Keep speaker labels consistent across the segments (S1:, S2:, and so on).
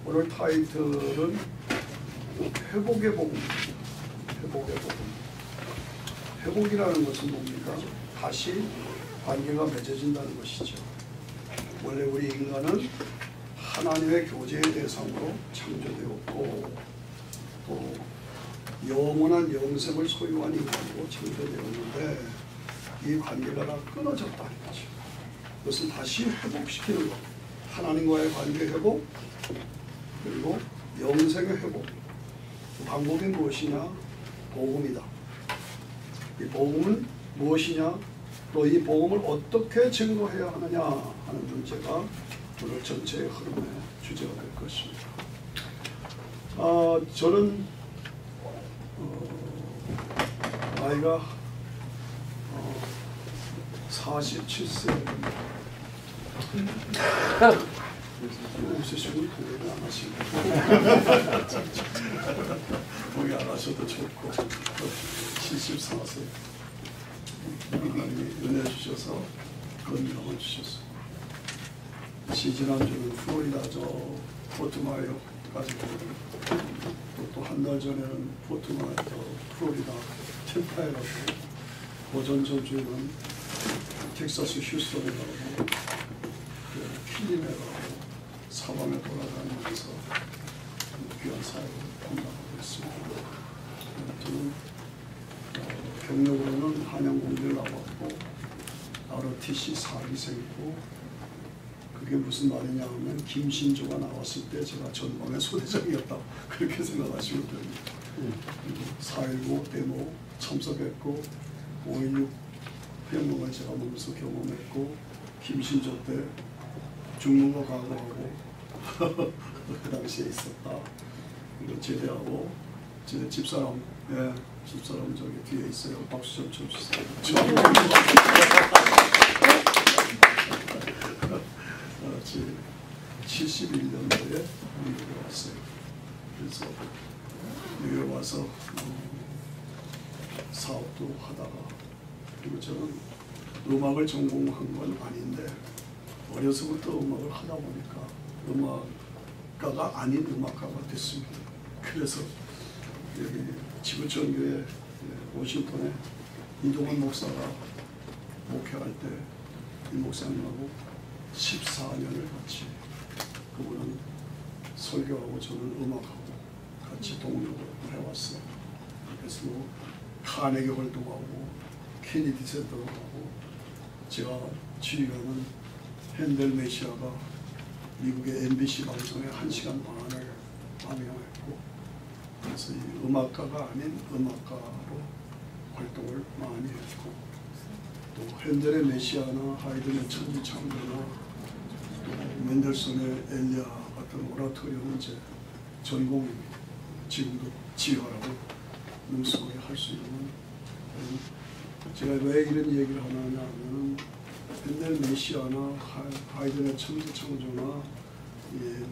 S1: 오늘 타이틀은 회복의 복음입니다. 회복의 복음. 회복이라는 것은 뭡니까? 다시 관계가 맺어진다는 것이죠. 원래 우리 인간은 하나님의 교제의 대상으로 창조되었고 또 영원한 영생을 소유한 인간으로 창조되었는데 이 관계가 다 끊어졌다는 거죠. 그것을 다시 회복시키는 것. 하나님과의 관계 회복 그리고 영생의 회복. 그 방법이 무엇이냐? 복음이다. 이 복음은 무엇이냐? 또 이 복음을 어떻게 증거해야 하느냐 하는 문제가 오늘 전체의 흐름의 주제가 될 것입니다. 저는 나이가 47세입니다. 웃으시고 동의를 안 하시고 동의 안 하셔도 좋고 74세 하나님이 은혜 주셔서 건강을 주셨어요. 지난주는 플로리다 저 포트마이어까지 또 한 달 전에는 포트마이어 플로리다 템파에 가고 오전 전주에는 텍사스 휴스턴에 가고 킬린에 가고 사방에 돌아다니면서 귀한 사역을 감당하고 있습니다. 저는 경력으로는 한양공대를 나왔고 ROTC 4기생이고 그게 무슨 말이냐 하면 김신조가 나왔을 때 제가 전방의 소대장이었다 그렇게 생각하시면 됩니다. 4.19 데모 참석했고 5.16 혁명을 제가 몸소 경험했고 김신조 때 죽는 거 각오하고 그 당시에 있었다. 제대하고 제 집사람 집사람 저기 뒤에 있어요. 박수 좀 쳐주세요. 71년도에 미국에 왔어요. 그래서 미국에 와서 사업도 하다가 그리고 저는 음악을 전공한 건 아닌데 어려서부터 음악을 하다 보니까 음악가가 아닌 음악가가 됐습니다. 그래서 여기 지구촌교회 워싱턴에 이동원 목사가 목회할 때 이 목사님하고 14년을 같이 그분은 설교하고 저는 음악하고 같이 동력을 해왔어요. 그래서 카네기 활동하고 케네디 센터로 가고 제가 지휘하는 핸델 메시아가 미국의 MBC 방송에 1시간 반을 방영했고 그래서 이 음악가가 아닌 음악가로 활동을 많이 했고 또 핸델의 메시아나 하이든의 천지창조나 또 멘델손의 엘리야 같은 오라토리오는 제 전공입니다. 지금도 지휘하라고 능수하게 할 수 있는 제가 왜 이런 얘기를 하느냐 하면 핸델 메시아나 하이든의 천지창조나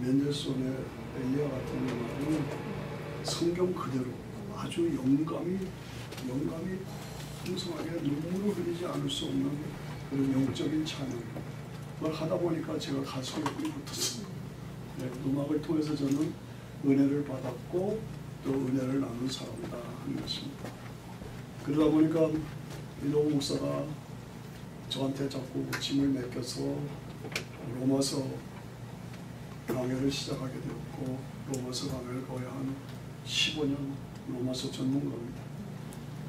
S1: 멘델손의 엘리야 같은 경우는 성경 그대로 아주 영감이 풍성하게 눈물을 흘리지 않을 수 없는 그런 영적인 찬양을 하다 보니까 제가 가수에 불이 붙었습니다. 음악을 통해서 저는 은혜를 받았고 또 은혜를 나눈 사람이다 하는 것입니다. 그러다 보니까 이노 목사가 저한테 자꾸 짐을 맡겨서 로마서 강해를 시작하게 되었고 로마서 강해를 거의 한 15년 로마서 전문가입니다.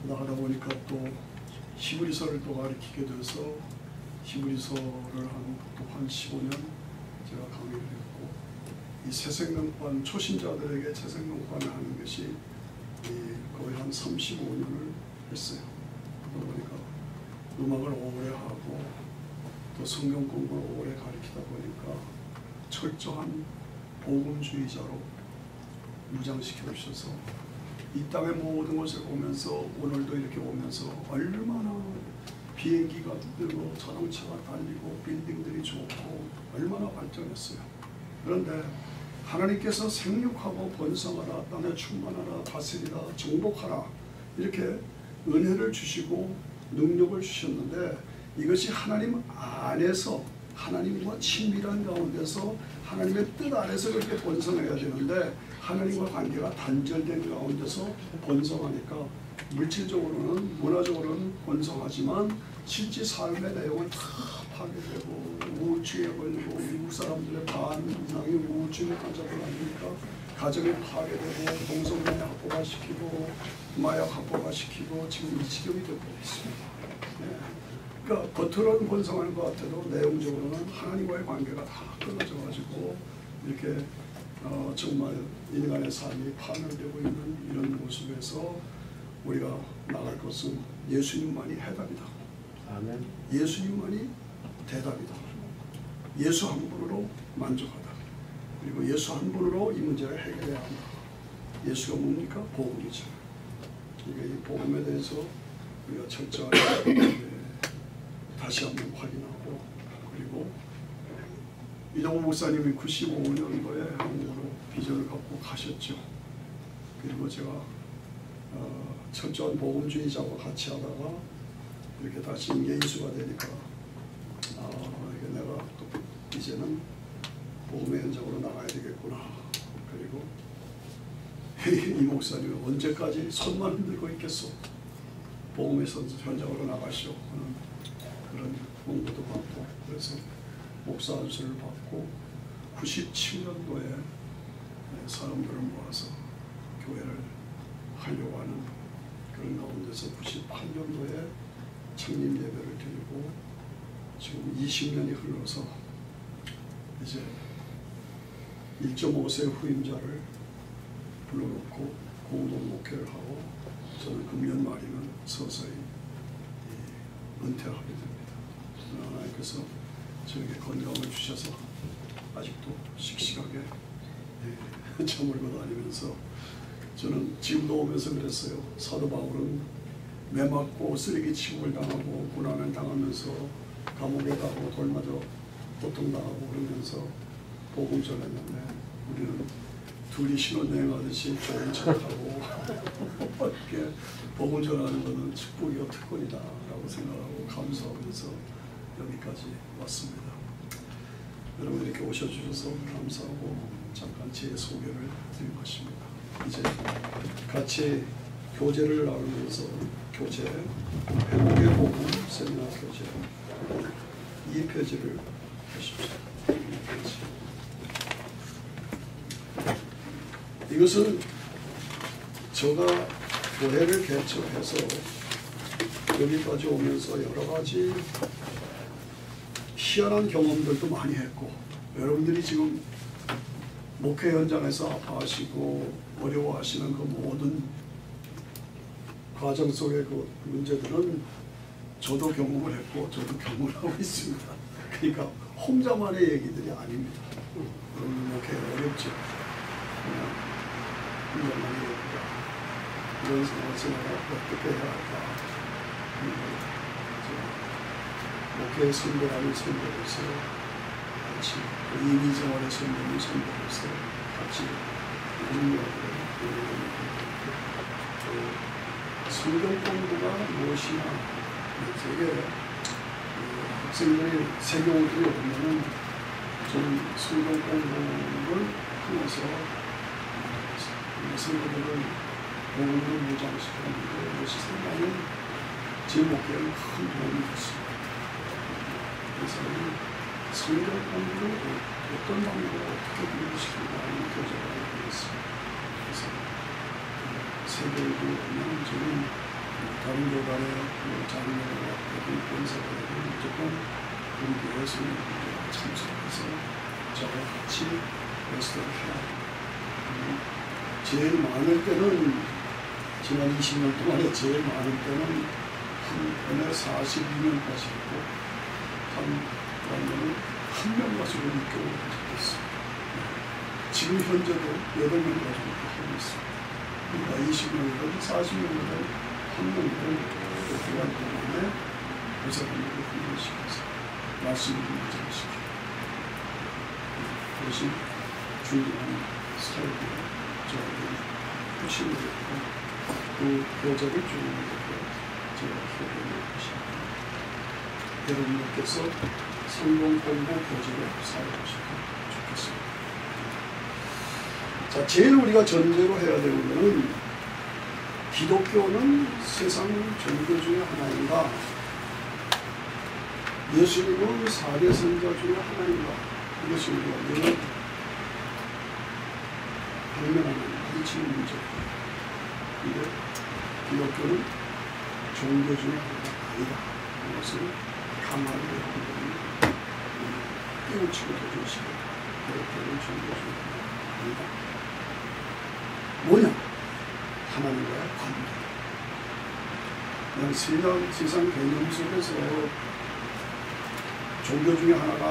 S1: 나가다 보니까 또 히브리서를 또 가르치게 돼서 히브리서를 한 15년 제가 강의를 했고 이 새생명관 초신자들에게 새생명관을 하는 것이 거의 한 35년을 했어요. 그러다 보니까 음악을 오래 하고 또 성경 공부를 오래 가르치다 보니까 철저한 복음주의자로 무장시켜 주셔서 이 땅의 모든 것을 보면서 오늘도 이렇게 오면서 얼마나 비행기가 뜨고 자동차가 달리고 빌딩들이 좋고 얼마나 발전했어요. 그런데 하나님께서 생육하고 번성하라, 땅에 충만하라, 다스리라, 정복하라 이렇게 은혜를 주시고 능력을 주셨는데 이것이 하나님 안에서 하나님과 친밀한 가운데서 하나님의 뜻 안에서 그렇게 번성해야 되는데 하나님과 관계가 단절된 가운데서 번성하니까 물질적으로는 문화적으로는 번성하지만 실제 삶의 내용은 다 파괴되고 우울증에 걸리고 미국 사람들의 반 이상이 우울증에 환자들 아닙니까? 가정이 파괴되고 동성간에 합법화시키고 마약 합법화시키고 지금 이 지경이 되고 있습니다. 네. 그러니까 겉으로는 번성하는 것 같아도 내용적으로는 하나님과의 관계가 다 끊어져가지고 이렇게 정말 인간의 삶이 파멸되고 있는 이런 모습에서 우리가 나갈 것은 예수님만이 해답이다.
S2: 아멘.
S1: 예수님만이 대답이다. 예수 한 분으로 만족하다. 그리고 예수 한 분으로 이 문제를 해결해야 한다. 예수가 뭡니까? 복음이죠. 그러니까 이 복음에 대해서 우리가 철저하게 다시 한번 확인하고 그리고 이동호 목사님이 95년도에 한국으로 비전을 갖고 가셨죠. 그리고 제가 철저한 복음주의자와 같이 하다가 이렇게 다시 인계인수가 되니까 이게 내가 또 이제는 복음의 현장으로 나가야 되겠구나. 그리고 이 목사님은 언제까지 손만 흔들고 있겠소? 복음의 현장으로 나가시오. 그런 공부도 받고 그래서 목사 안수를 받고 97년도에 사람들을 모아서 교회를 하려고 하는 그런 가운데서 98년도에 창립 예배를 드리고 지금 20년이 흘러서 이제 1.5세 후임자를 불러놓고 공동 목회를 하고 저는 금년 말이면 서서히 은퇴하게 됩니다. 하나님께서 저에게 건강을 주셔서 아직도 씩씩하게 저물고 다니면서 저는 지금도 오면서 그랬어요. 사도 바울은 매 맞고 쓰레기 취급을 당하고 고난을 당하면서 감옥에 가고 돌 맞아 고통당하고 그러면서 복음 전했는데 우리는 둘이 신혼여행하듯이 좋은 척하고 이렇게 복음 전하는 것은 축복이요 특권이다 라고 생각하고 감사하면서 여기까지 왔습니다. 여러분 이렇게 오셔주셔서 감사하고 잠깐 제 소개를 드린 것입니다. 이제 같이 교재를 나누면서 교재 회복의 복음 세미나 교재 2페이지를 보십시오. 2페이지. 이것은 제가 교회를 개척해서 여기까지 오면서 여러 가지 희한한 경험들도 많이 했고 여러분들이 지금 목회 현장에서 아파하시고 어려워하시는 그 모든 과정 속의 그 문제들은 저도 경험을 했고 저도 경험을 하고 있습니다. 그러니까 혼자만의 얘기들이 아닙니다. 여러분 목회 어렵죠. 혼자만의 얘기가 이런 상황에서 내가 어떻게 해야 할까. 목회 선배라는 선배로서 같이 이미생활의 선배는 선배로서 같이 공부하고 성경 공부가 무엇이냐 되게 학생들이 세경들이 오면은 좀 성경 공부를 통해서 성도들을 복음으로 무장시켰는데 이것이 상당히 제 목표에 큰 도움이 됐습니다. 그래서 성경 공부를 어떤 방법으로 어떻게 공부시키는가 하는 교재가 되겠습니다. 그래서 세계에도 오면 저는 다른 교단의 자녀가 되든 권사가 되든 무조건 우리 교회 성경에 참석해서 저와 같이 레스토를 해야 합니다. 제일 많을 때는 지난 20년 동안에 제일 많을 때는 한 번에 42명까지 했고 한 명 가지고 6개월을 됐어요. 지금 현재도 8명 가지고 하고 있습니다. 그러니까 20명이든 40명이든 한 명이든 그 기간 동안에 의사분들을 훈련시켜서 말씀을 전달시키고 그것이 중요한 사역이에요. 저에게 핵심이 됐고 그 교재를 주님으로 제가 소개해 주십니다. 여러분들께서 성경 공부 교재로 사용하시면 좋겠습니다. 자, 제일 우리가 전제로 해야 되는 것은 기독교는 세상 종교 중에 하나인가? 예수님은 4대 선자 중에 하나인가? 이것이 우리가 늘 발명하는 부딪히는 문제입니다. 근데 기독교는 종교 중에 하나가 아니다. 이것을 강하게 여러분들이 깨우치고 도전시켜야 기독교는 종교 중에 하나가 아니다. 뭐냐? 하나님과의 관계. 그냥 세상 개념 속에서 종교 중에 하나가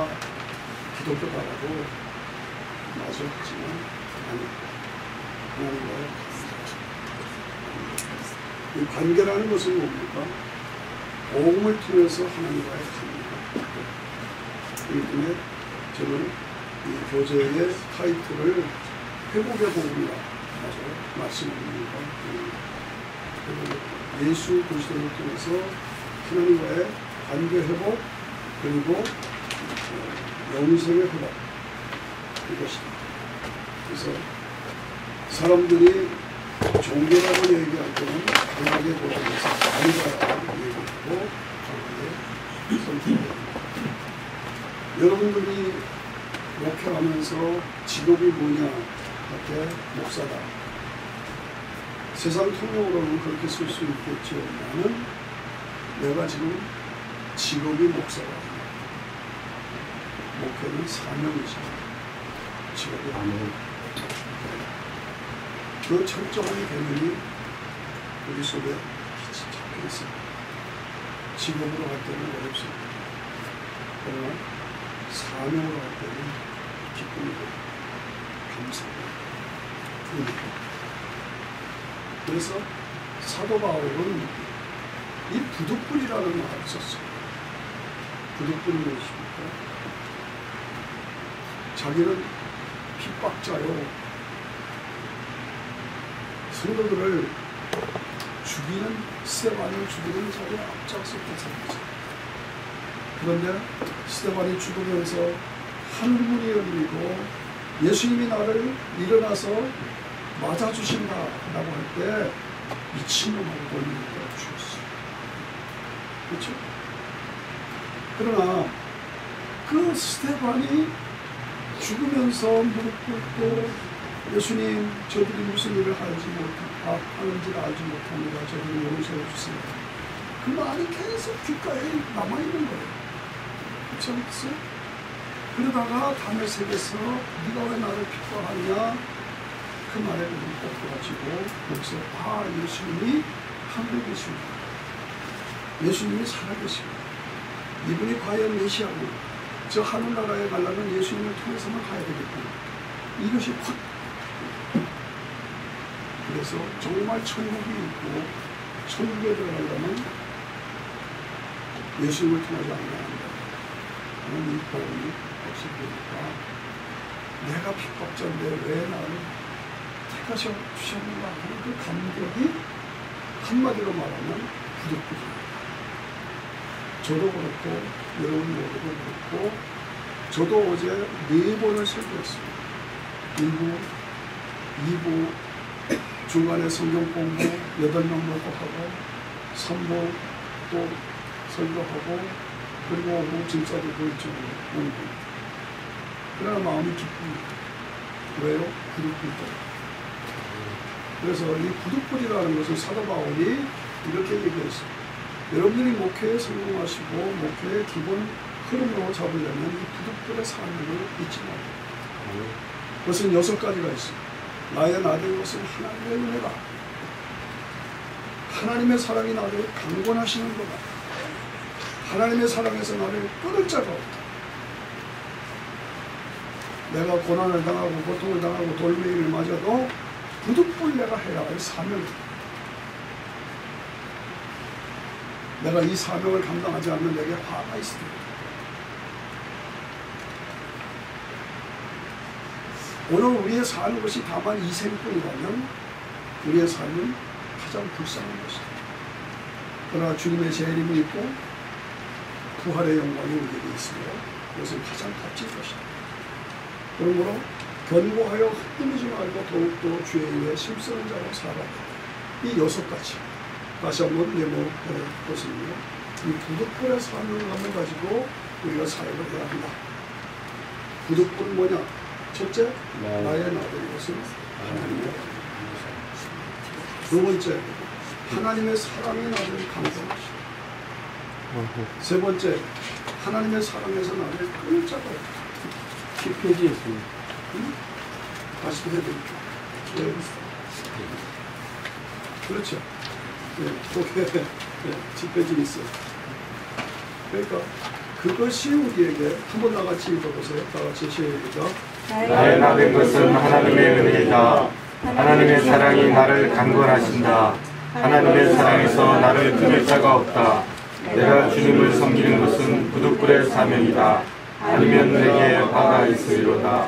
S1: 기독교다라고 맞아 하지만 아니, 하나님과의 관계. 이 관계라는 것은 뭡니까? 복음을 통해서 하나님과의 관계가. 그렇기 때문에 저는 이 교재의 타이틀을 회복의 복음이라 말씀드립니다. 예수 그리스도를 통해서 하나님과의 관계 회복 그리고 영생의 회복 이것이다. 그래서 사람들이 종교라고 얘기할 때는 강하게 보면서 아니다라고 얘기하고 강하게 선택합니다. 여러분들이 목회하면서 직업이 뭐냐 할 때 목사다. 세상 통용으로는 그렇게 쓸 수 있겠죠. 나는 내가 지금 직업이 목사가 아니야. 목회는 사명이죠. 직업이 아니고 그 철저한 개념이 우리 속에 잡혀 있어요. 직업으로 할 때는 어렵습니다. 그러나 사명으로 할 때는 기쁨이고 감사합니다. 그래서 사도 바울은 이 부득불이라는 말을 썼어요. 부득불이 무엇입니까? 자기는 핍박자요. 성도들을 죽이는, 스데반을 죽이는 자리에 앞장섰던 사람이죠. 그런데 스데반이 죽으면서 하늘문이 열리고 예수님이 나를 일어나서 맞아주신다라고 할 때 미친놈하고 돌리니까 죽었어요. 그렇죠? 그러나 그 스데반이 죽으면서 무릎 꿇고 예수님 저들이 무슨 일을 하는지를 알지 못합니다. 저들을 용서해 주세요. 그 말이 계속 귓가에 남아있는 거예요. 그렇지 않겠어요? 그러다가 다메섹에서 네가 왜 나를 핍박하냐? 그 말에 눈을 꺾어가지고 여기서 예수님이 하늘에 계십니다. 예수님이 살아계십니다. 이분이 과연 메시아구나. 저 하늘나라에 가려면 예수님을 통해서만 가야 되겠구나. 이것이 확. 그래서 정말 천국이 있고 천국에 들어가려면 예수님을 통하지 않아야 한다. 하는 이 복음이 없이 되니까 내가 핍박자인데 왜 나를 택하셨는가 하는 그 감격이 한마디로 말하면 부득불입니다. 저도 그렇고 여러분 모두도 그렇고 저도 어제 4번을 설교했습니다. 1부, 2부, 중간에 성경 공부 8명 놓고 하고 3부 또 설교하고 그리고 오후 진짜로 보이쪽으로 공부. 그러나 마음이 기쁩니다. 왜요? 부득불 때문에. 그래서 이 부득불이라는 것을 사도 바울이 이렇게 얘기했어요. 여러분들이 목회에 성공하시고 목회의 기본 흐름으로 잡으려면 이 부득불의 사명을 잊지 말아요. 그것은 6가지가 있어요. 나의 나된 것은 하나님의 은혜가, 하나님의 사랑이 나를 강권하시는 거다. 하나님의 사랑에서 나를 끊을 자가 없다. 내가 고난을 당하고 고통을 당하고 돌멩이를 맞아도 부득불 내가 해야 할 사명이다. 내가 이 사명을 감당하지 않는 내게 화가 있을 때다. 오늘 우리의 사는 것이 다만 이 생뿐이라면 우리의 삶은 가장 불쌍한 것이다. 그러나 주님의 재림이 있고 부활의 영광이 우리에게 있으며 그것은 가장 값진 것이다. 그러므로 견고하여 흔들리지 말고 더욱더 주의 일에 힘쓰는 자로 살아라. 이 6가지 다시 한번 메모해 보시면요. 이 부득불의 사명감을 가지고 우리가 사역을 해야 한다. 부득불은 뭐냐? 첫째, 나의 나된 것은 하나님의 두 번째, 하나님의 사랑이 나를 감동하시다. 세 번째, 하나님의 사랑에서 나를 끊을 자가 없다.
S2: 10페이지에 있습니다.
S1: 다시 해드릴게요. 네. 그렇죠. 네, 거기에 10페이지 있어요. 그러니까 그것이 우리에게 한번 다같이 읽어보세요. 다같이 시작.
S2: 나의 나된 것은 하나님의 은혜이다. 하나님의 사랑이 나를 강건하신다. 하나님의 사랑에서 나를 끊을 자가 없다. 내가 주님을 섬기는 것은 부득불의 사명이다. 아니면 내게 화가 있으리로다.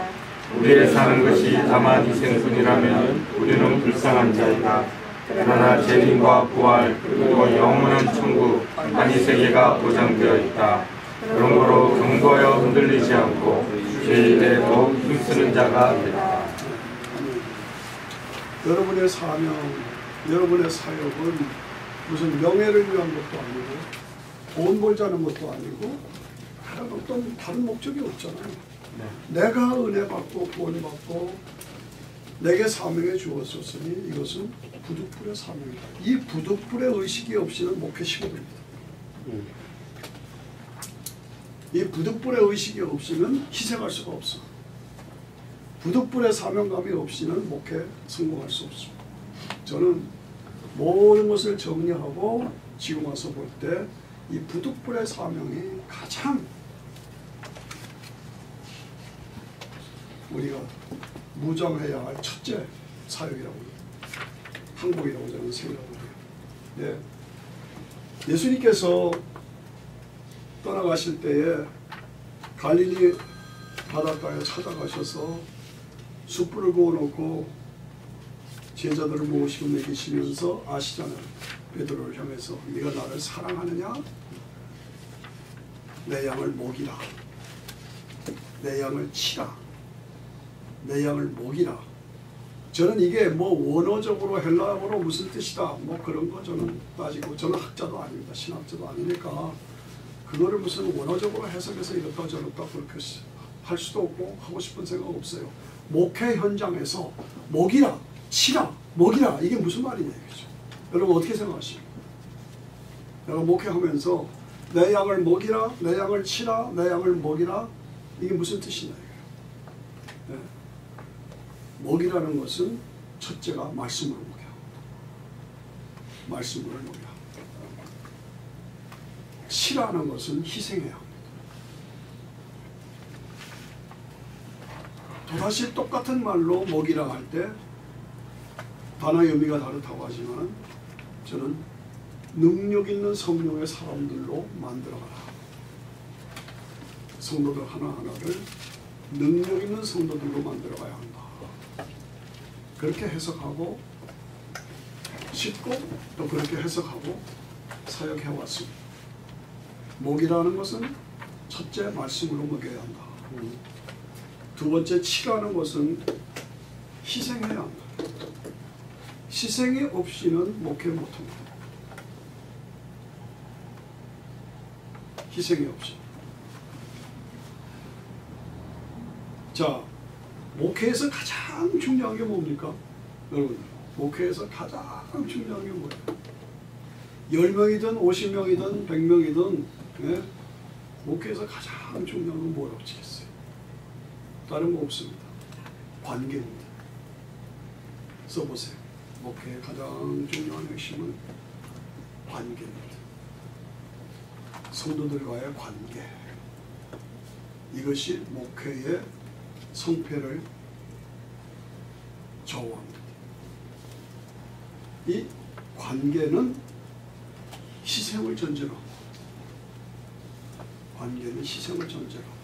S2: 우리의 사는 것이 다만 이생뿐이라면 우리는 불쌍한 자이다. 그러나 재림과 부활 그리고 영원한 천국 안희세계가 보장되어 있다. 그러므로 견고하여 흔들리지 않고 주의 일에 더욱 힘쓰는 자가 되라.
S1: 여러분의 사명, 여러분의 사역은 무슨 명예를 위한 것도 아니고 돈 벌자는 것도 아니고 어떤 다른 목적이 없잖아요. 내가 은혜 받고 구원 받고 내게 사명해 주었으니 이것은 부득불의 사명이다. 이 부득불의 의식이 없이는 목회 시고됩니다. 이 부득불의 의식이 없이는 희생할 수가 없어. 부득불의 사명감이 없이는 목회 성공할 수 없습니다. 저는 모든 것을 정리하고 지금 와서 볼 때 이 부득불의 사명이 가장 우리가 무장해야 할 첫째 사역이라고 항복이라고 저는 생각을 해요. 네. 예수님께서 떠나가실 때에 갈릴리 바닷가에 찾아가셔서 숯불을 구워놓고 제자들을 모시고 먹이시면서 아시잖아요. 베드로를 향해서 네가 나를 사랑하느냐? 내 양을 먹이라. 내 양을 치라. 내 양을 먹이라. 저는 이게 뭐 원어적으로 헬라어로 무슨 뜻이다 뭐 그런 거 저는 따지고 저는 학자도 아닙니다. 신학자도 아니니까 그거를 무슨 원어적으로 해석해서 이렇다 저렇다 그렇게 할 수도 없고 하고 싶은 생각 없어요. 목회 현장에서 먹이라, 치라, 먹이라 이게 무슨 말이냐 이거죠. 여러분 어떻게 생각하십니까? 내가 목회하면서 내 양을 먹이라, 내 양을 치라, 내 양을 먹이라 이게 무슨 뜻이냐 이거예요. 네. 먹이라는 것은 첫째가 말씀으로 먹여야 합니다. 말씀으로 먹여야 합니다. 치라는 것은 희생해야 합니다. 또다시 똑같은 말로 먹이라 할 때 단어의 의미가 다르다고 하지만 저는 능력 있는 성령의 사람들로 만들어가라. 성도들 하나하나를 능력 있는 성도들로 만들어가야 한다. 그렇게 해석하고 싣고 또 그렇게 해석하고 사역해왔습니다. 목이라는 것은 첫째 말씀으로 먹여야 한다. 두 번째 치라는 것은 희생해야 한다. 희생이 없이는 목회를 못합니다. 희생이 없이. 자, 목회에서 가장 중요한 게 뭡니까? 여러분, 목회에서 가장 중요한 게 뭐예요? 10명이든 50명이든 100명이든 예? 목회에서 가장 중요한 건 뭐라고 치겠어요? 다른 거 없습니다. 관계입니다. 써보세요. 목회의 가장 중요한 핵심은 관계입니다. 성도들과의 관계. 이것이 목회의 성패를 좌우합니다. 이 관계는 희생을 전제로 합니다. 관계는 희생을 전제로 합니다.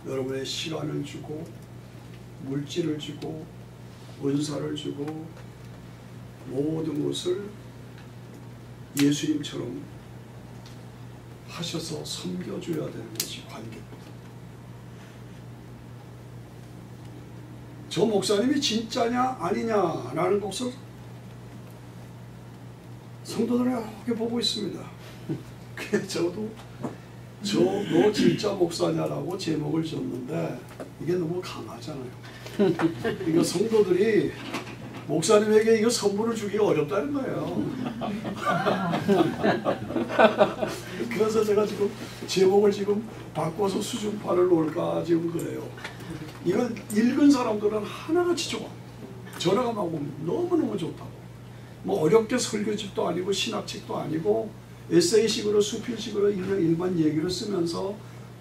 S1: 여러분의 시간을 주고 물질을 주고 은사를 주고 모든 것을 예수님처럼 하셔서 섬겨줘야 되는 것이 관계입니다. 저 목사님이 진짜냐 아니냐라는 것을 성도들이 이렇게 보고 있습니다. 그래서 저도 너 진짜 목사냐라고 제목을 줬는데 이게 너무 강하잖아요. 이거 성도들이 목사님에게 이거 선물을 주기가 어렵다는 거예요. 그래서 제가 지금 제목을 지금 바꿔서 수준판을 놓을까 지금 그래요. 이건 읽은 사람들은 하나같이 좋아. 전화가 막 오면 너무너무 좋다고. 뭐 어렵게 설교집도 아니고 신학책도 아니고 에세이식으로 수필식으로 읽는 일반 얘기를 쓰면서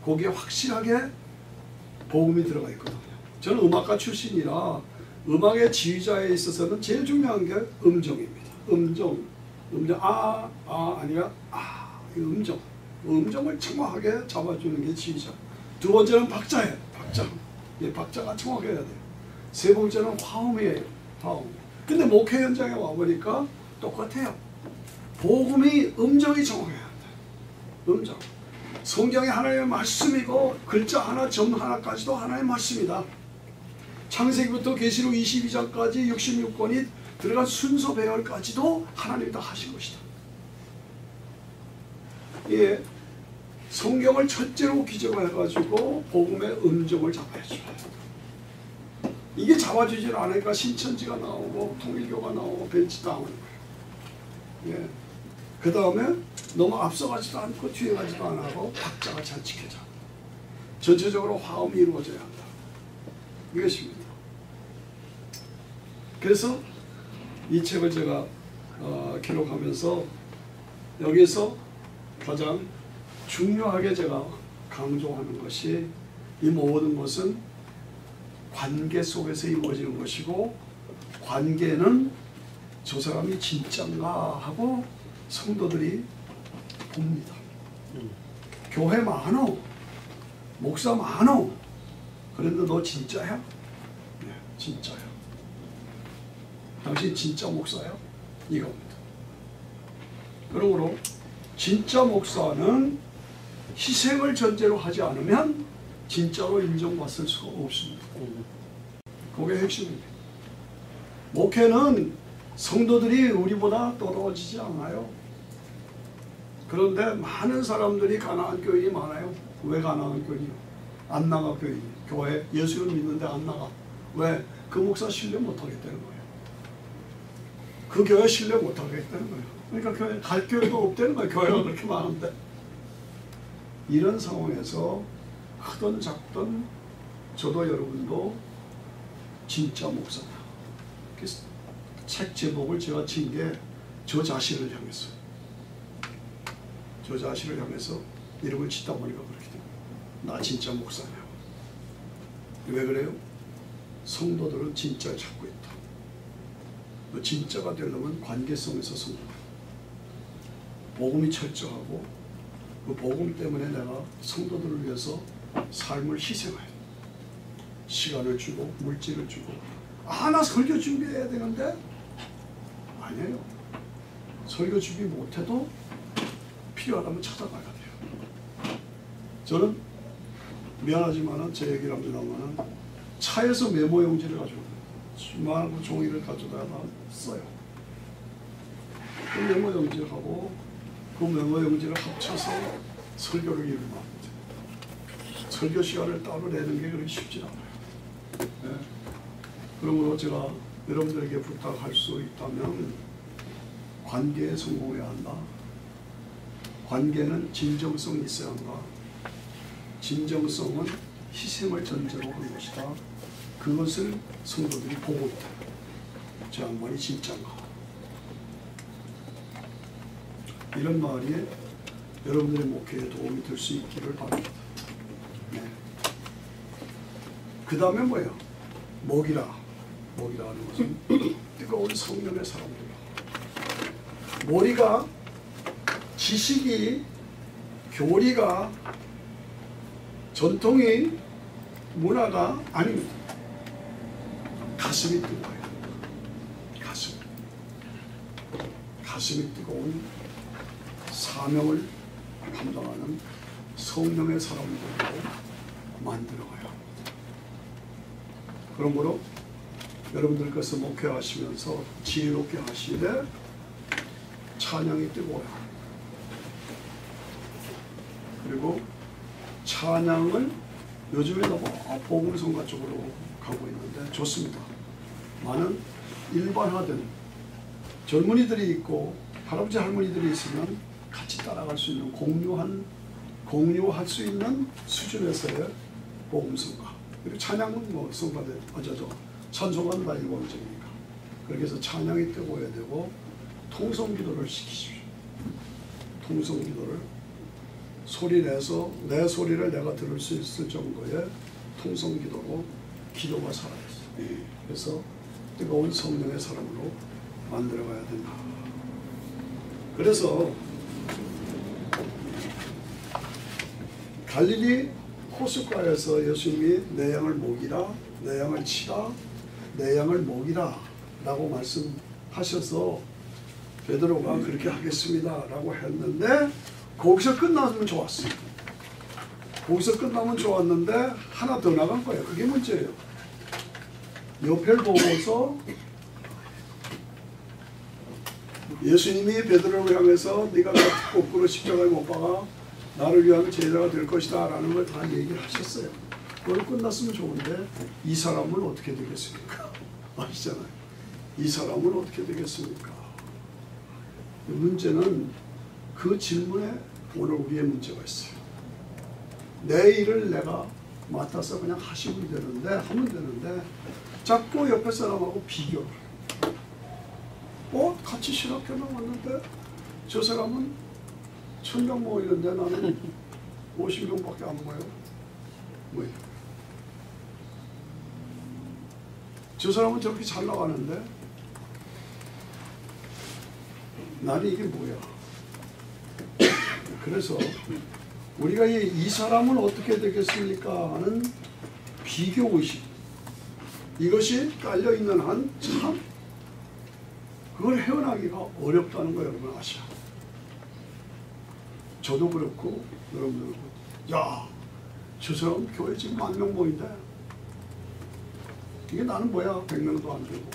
S1: 거기에 확실하게 복음이 들어가 있거든요. 저는 음악가 출신이라 음악의 지휘자에 있어서는 제일 중요한 게 음정입니다. 음정 아니라 이 음정을 정확하게 잡아주는 게 지휘자. 두 번째는 박자예요. 박자가 정확해야 돼요. 세 번째는 화음이에요. 화음. 근데 목회 현장에 와보니까 똑같아요. 복음이 음정이 정확해야 돼. 음정. 성경이 하나님의 말씀이고 글자 하나 점 하나까지도 하나의 말씀이다. 창세기부터 계시록 22장까지 66권이 들어간 순서 배열까지도 하나님이 다 하신 것이다. 예, 성경을 첫째로 기적을 해가지고 복음의 음정을 잡아야죠. 이게 잡아주질 않으니까 신천지가 나오고 통일교가 나오고 벤치당하는 거예요. 예. 그 다음에 너무 앞서가지도 않고 뒤에 가지도 안 하고 박자가 잘 지켜져. 전체적으로 화음이 이루어져야 한다. 이것입니다. 그래서 이 책을 제가 기록하면서 여기서 가장 중요하게 제가 강조하는 것이 이 모든 것은 관계 속에서 이루어지는 것이고 관계는 저 사람이 진짠가 하고 성도들이 봅니다. 교회 많어, 목사 많어. 그런데 너 진짜야? 네, 진짜야. 당신 진짜 목사야? 이겁니다. 그러므로 진짜 목사는 희생을 전제로 하지 않으면 진짜로 인정받을 수가 없습니다. 그게 핵심입니다. 목회는 성도들이 우리보다 떨어지지 않아요. 그런데 많은 사람들이 가난한 교인이 많아요. 왜 가난한 교인이요? 안 나가 교인이. 교회 예수를 믿는데 안 나가. 왜? 그 목사 신뢰 못하겠다는 거예요. 그 교회 신뢰 못하겠다는 거예요. 그러니까 교회 갈 교회도 없다는 거예요. 교회가 그렇게 많은데. 이런 상황에서 크든 작든 저도 여러분도 진짜 목사다. 그래서 책 제목을 제가 친 게 저 자신을 향해서. 저 자신을 향해서 이름을 짓다 보니까 그렇게 됩니다. 나 진짜 목사냐. 왜 그래요? 성도들은 진짜를 찾고 있다. 그 진짜가 되려면 관계성에서 성공해야 돼. 복음이 철저하고 그 복음 때문에 내가 성도들을 위해서 삶을 희생해야 돼. 시간을 주고 물질을 주고. 나 설교 준비해야 되는데 아니에요. 설교 준비 못해도 필요하다면 찾아가야 돼요. 저는 미안하지만 제 얘기를 합니다만 차에서 메모 용지를 가지고 수많은 종이를 가져다가 써요. 그 메모 용지를 하고 그 메모 용지를 합쳐서 설교를 이루는 설교 시간을 따로 내는 게 그렇게 쉽지 않아요. 네. 그러므로 제가 여러분들에게 부탁할 수 있다면 관계에 성공해야 한다. 관계는 진정성이 있어야 한다. 진정성은 희생을 전제로 한 것이다. 그것을 성도들이 보고 있다. 저 양반이 진짜인가. 이런 말이 여러분들의 목회에 도움이 될 수 있기를 바랍니다. 네. 그 다음에 뭐예요? 먹이라. 먹이라는 것은 뜨거운 성령의 사람들이다. 머리가 지식이 교리가 전통이 문화가 아닙니다. 가슴이 뜨거워요. 가슴이 뜨거운 사명을 감당하는 성령의 사람들로 만들어가야 합니다. 그러므로 여러분들께서 목회하시면서 지혜롭게 하시되 찬양이 뜨거워요. 그리고 찬양을 요즘에 너무 복음성가 쪽으로 가고 있는데 좋습니다. 많은 일반화된 젊은이들이 있고 할아버지 할머니들이 있으면 같이 따라갈 수 있는 공유할 수 있는 수준에서의 복음성가. 그리고 찬양은 뭐 성가대 찬송가는 다 일반적이니까. 그렇게 해서 찬양이 뜨거워야 되고 통성기도를 시키십시오. 통성기도를 소리 내서 내 소리를 내가 들을 수 있을 정도의 통성기도로 기도가 살아있어요. 그래서 뜨거운 성령의 사람으로 만들어가야 된다. 그래서 갈릴리 호숫가에서 예수님이 내 양을 먹이라, 내 양을 치라, 내 양을 먹이라 라고 말씀하셔서 베드로가 그렇게 하겠습니다 라고 했는데 거기서 끝나면 좋았어요. 거기서 끝나면 좋았는데 하나 더 나간 거예요. 그게 문제예요. 옆을 보고서 예수님이 베드로를 향해서 네가 나 거꾸로 십자가에 못 박아 나를 위한 제자가 될 것이다 라는 걸 다 얘기를 하셨어요. 그걸 끝났으면 좋은데 이 사람은 어떻게 되겠습니까? 아시잖아요. 이 사람은 어떻게 되겠습니까? 문제는 그 질문에 오늘 우리의 문제가 있어요. 내 일을 내가 맡아서 그냥 하시면 되는데 자꾸 옆에 사람하고 비교를 같이 신학교 나왔는데 저 사람은 1000명 모이는데 나는 50명밖에 안 모여. 뭐예요? 저 사람은 저렇게 잘 나가는데 나는 이게 뭐야? 그래서 우리가 이 사람은 어떻게 되겠습니까 하는 비교의식, 이것이 깔려있는 한 참 그걸 헤어나기가 어렵다는 거 여러분 아시죠? 저도 그렇고 여러분들도 야, 저 사람 교회 지금 10,000명 모인대. 이게 나는 뭐야? 100명도 안 되고.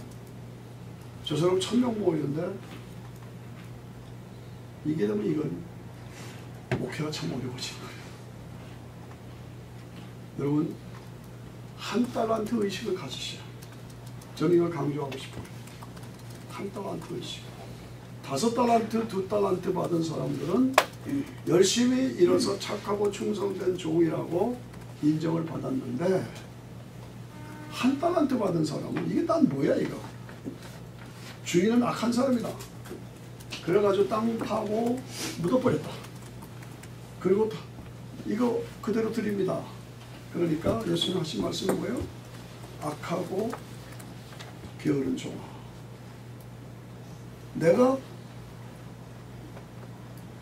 S1: 저 사람 1000명 모이는데 이게 되면 이건 목회가 참 어려워진 거예요. 여러분 한 달란트 의식을 가지시오. 저는 이걸 강조하고 싶어요. 한 달란트 의식. 5달란트, 2달란트 받은 사람들은 열심히 일어서 착하고 충성된 종이라고 인정을 받았는데 한 달란트 받은 사람은 이게 난 뭐야 이거. 주인은 악한 사람이다. 그래가지고 땅 파고 묻어버렸다. 그리고 이거 그대로 드립니다. 그러니까 예수님 하신 말씀은 뭐예요? 악하고 게으른 종아. 내가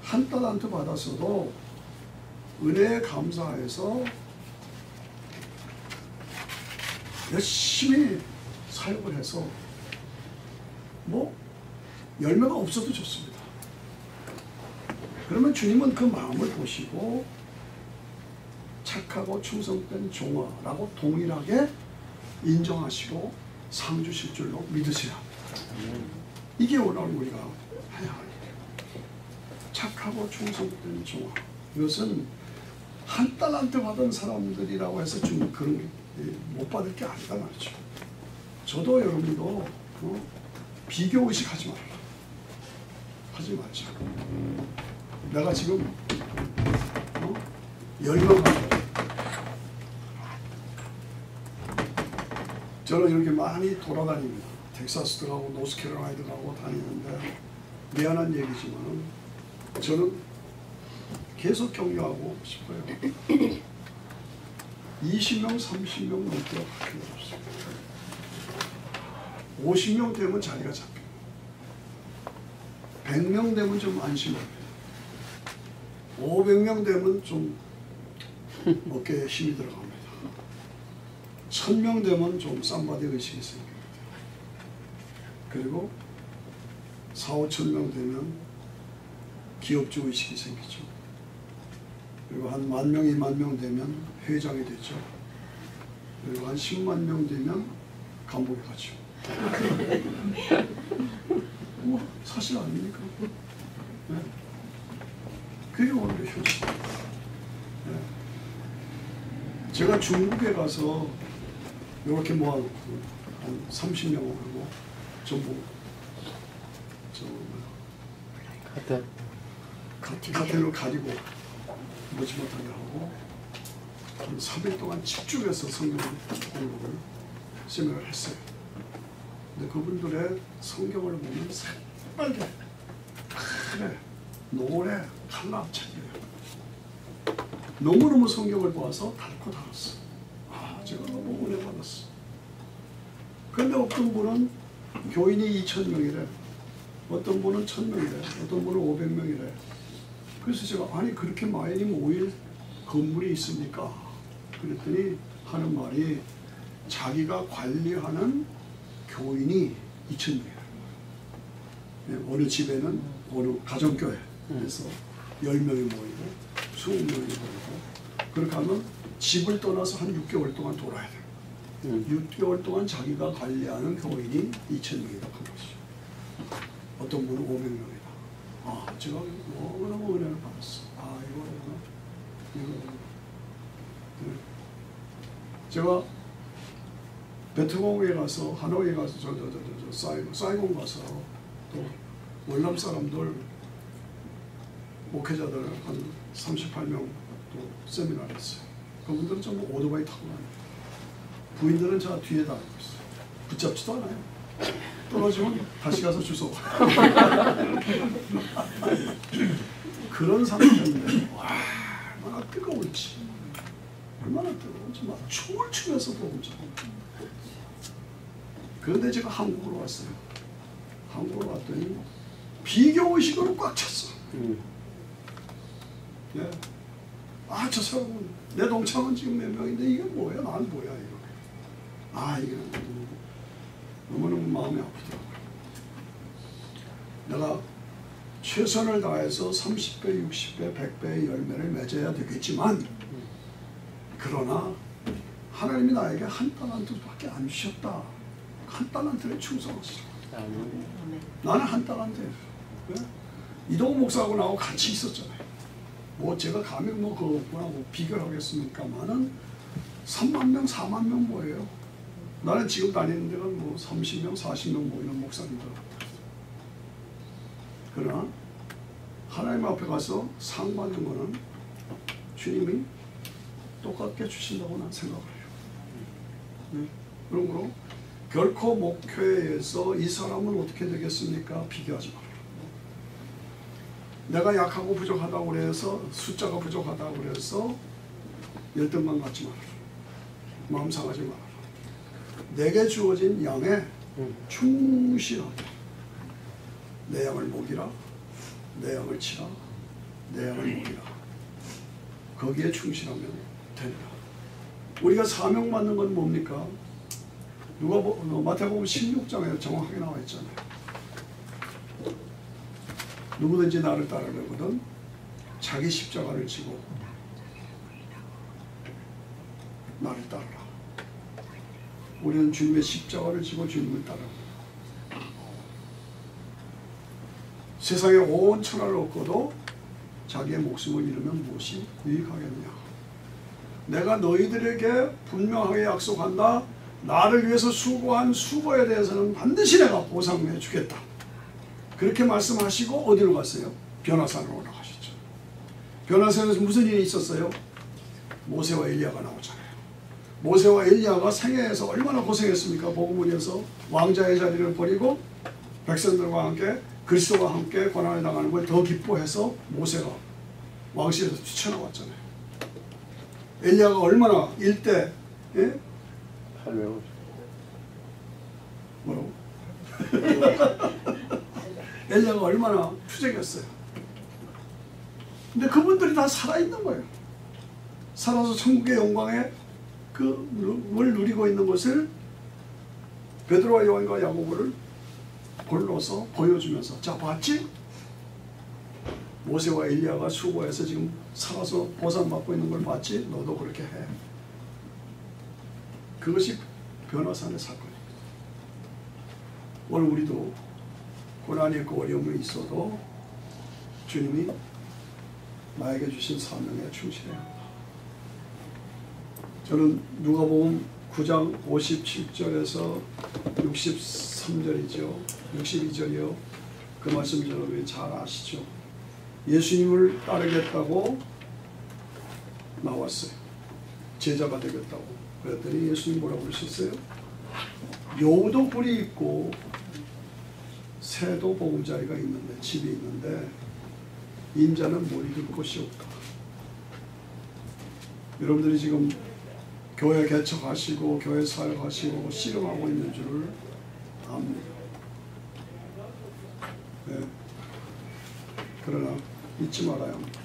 S1: 한 달란트 받았어도 은혜에 감사해서 열심히 사역을 해서 뭐 열매가 없어도 좋습니다. 그러면 주님은 그 마음을 보시고 착하고 충성된 종아라고 동일하게 인정하시고 상 주실 줄로 믿으셔야 합니다. 이게 오늘 우리가 해야 할 일이에요. 착하고 충성된 종아. 이것은 한 달란트 받은 사람들이라고 해서 주님 그런 못 받을 게 아니다 말이죠. 저도 여러분도 비교의식 하지 말라. 하지 말자. 내가 지금 10명 가지고 저는 이렇게 많이 돌아다닙니다. 텍사스도 가고 노스캐롤라이나도 가고 다니는데 미안한 얘기지만 저는 계속 격려하고 싶어요. 20명, 30명 넘게 할 필요 없어요. 50명 되면 자리가 잡혀요. 100명 되면 좀 안심해요. 500명 되면 좀 어깨에 힘이 들어갑니다. 1000명 되면 좀 쌈바디 의식이 생깁니다. 그리고 4,000~5,000명 되면 기업주 의식이 생기죠. 그리고 한 10,000명, 20,000명 되면 회장이 되죠. 그리고 한 100,000명 되면 감옥에 가죠. 뭐 사실 아닙니까? 네. 그게 오늘의 현실입니다. 네. 제가 중국에 가서 이렇게 모아놓고 한 30명을 하고 전부 카텐으로 가리고 보지 못하게 하고 한 3일 동안 집중해서 성경 공부를 세미나를 했어요. 근데 그분들의 성경을 보면 새빨개 그래 노래 칼라합창이에요. 너무너무 성경을 보아서 닳고 닳았어. 아, 제가 너무 은혜 받았어. 그런데 어떤 분은 교인이 2,000명이래. 어떤 분은 1,000명이래. 어떤 분은 500명이래. 그래서 제가 아니 그렇게 많이 모일 건물이 있습니까? 그랬더니 하는 말이 자기가 관리하는 교인이 2,000명이에요. 어느 집에는 어느 가정교회에서 10명이 모이고 20명이 모이고 그렇게 하면 집을 떠나서 한 6개월 동안 돌아야 돼요. 6개월 동안 자기가 관리하는 교인이 2,000명이라고 한 것이죠. 어떤 분은 500명이다. 아, 제가 너무너무 은혜를 받았어. 아, 이거. 네. 제가 베트콩에 가서, 하노이에 가서, 사이공 가서 또 월남 사람들, 목회자들 한 38명 또 세미나를 했어요. 그분들은 전부 오토바이 타고 가요. 부인들은 저 뒤에 다니고 있어요. 붙잡지도 않아요. 떨어지면 다시 가서 주워. 그런 상황인데 와, 얼마나 뜨거울지. 얼마나 뜨거운지 막 춤을 추면서 복음 전하고. 그런데 제가 한국으로 왔어요. 한국으로 왔더니 비교의식으로 꽉 찼어. 네. 아, 저 사람은 내 동창은 지금 몇 명인데 이게 뭐야? 난 뭐야 이거. 아, 이게 너무너무 마음이 아프더라고요. 내가 최선을 다해서 30배, 60배, 100배의 열매를 맺어야 되겠지만 그러나 하나님이 나에게 한 달란트밖에 안 주셨다. 한 달란트에 충성하시라. 나는 한 달란트예요. 네? 이동호 목사하고 나하고 같이 있었잖아요. 뭐 제가 감히 뭐 그거하고 비교를 하겠습니까만은 3만 명, 4만 명 모여요. 나는 지금 다니는 데가 뭐 30명, 40명 모이는 목사님들. 그러나 하나님 앞에 가서 상 받는 거는 주님이 똑같게 주신다고 난 생각을 해요. 네? 그러므로 결코 목회에서 이 사람은 어떻게 되겠습니까? 비교하지 말아요. 내가 약하고 부족하다고 그래서 숫자가 부족하다고 그래서 열등만 갖지 말아요. 마음 상하지 말아요. 내게 주어진 양에 충실하게 내 양을 먹이라, 내 양을 치라, 내 양을 먹이라. 거기에 충실하면 된다. 우리가 사명 받는 건 뭡니까? 마태복음 16장에 정확하게 나와 있잖아요. 누구든지 나를 따르려거든 자기 십자가를 지고 나를 따르라. 우리는 주님의 십자가를 지고 주님을 따릅니다. 세상에 온 천하를 얻고도 자기의 목숨을 잃으면 무엇이 유익하겠냐. 내가 너희들에게 분명하게 약속한다. 나를 위해서 수고한 수고에 대해서는 반드시 내가 보상해 주겠다. 그렇게 말씀하시고 어디로 갔어요? 변화산으로 올라가셨죠. 변화산에서 무슨 일이 있었어요? 모세와 엘리야가 나오잖아요. 모세와 엘리야가 생애에서 얼마나 고생했습니까? 복음을위해서 왕자의 자리를 버리고 백성들과 함께 그리스도와 함께 고난을 당하는 걸 더 기뻐해서 모세가 왕실에서 뛰쳐나왔잖아요. 엘리야가 얼마나 일대 뭐라고? 엘리야가 얼마나 투쟁했어요. 근데 그분들이 다 살아있는 거예요. 살아서 천국의 영광에 그걸 누리고 있는 것을 베드로와 요한과 야고보를 골로서 보여주면서 자 봤지? 모세와 엘리야가 수고해서 지금 살아서 보상받고 있는 걸 봤지? 너도 그렇게 해. 그것이 변화산의 사건입니다. 오늘 우리도 고난이 있고 어려움이 있어도 주님이 나에게 주신 사명에 충실해야 한다. 저는 누가복음 9장 57절에서 63절이죠. 62절이요. 그 말씀 여러분이 잘 아시죠. 예수님을 따르겠다고 나왔어요. 제자가 되겠다고. 그랬더니 예수님 뭐라고 그러셨어요? 여우도 뿔이 있고 새도 보금자리가 있는데, 집이 있는데 인자는 머리둘 곳이 없다. 여러분들이 지금 교회 개척하시고 교회 사역하시고 씨름하고 있는 줄을 압니다. 네. 그러나 잊지 말아야 합니다.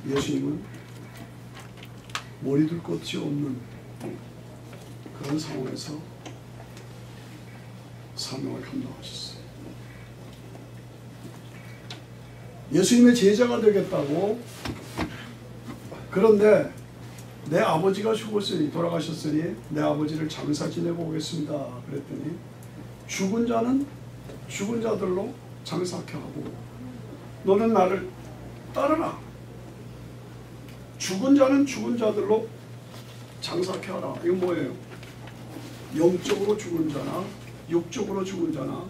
S1: 예수님은 머리둘 곳이 없는 그런 상황에서 사명을 감당하셨어요. 예수님의 제자가 되겠다고. 그런데 내 아버지가 죽었으니, 돌아가셨으니 내 아버지를 장사 지내고 오겠습니다. 그랬더니 죽은 자는 죽은 자들로 장사케 하고 너는 나를 따르라. 죽은 자는 죽은 자들로 장사케 하라. 이건 뭐예요? 영적으로 죽은 자나 육적으로 죽은 자나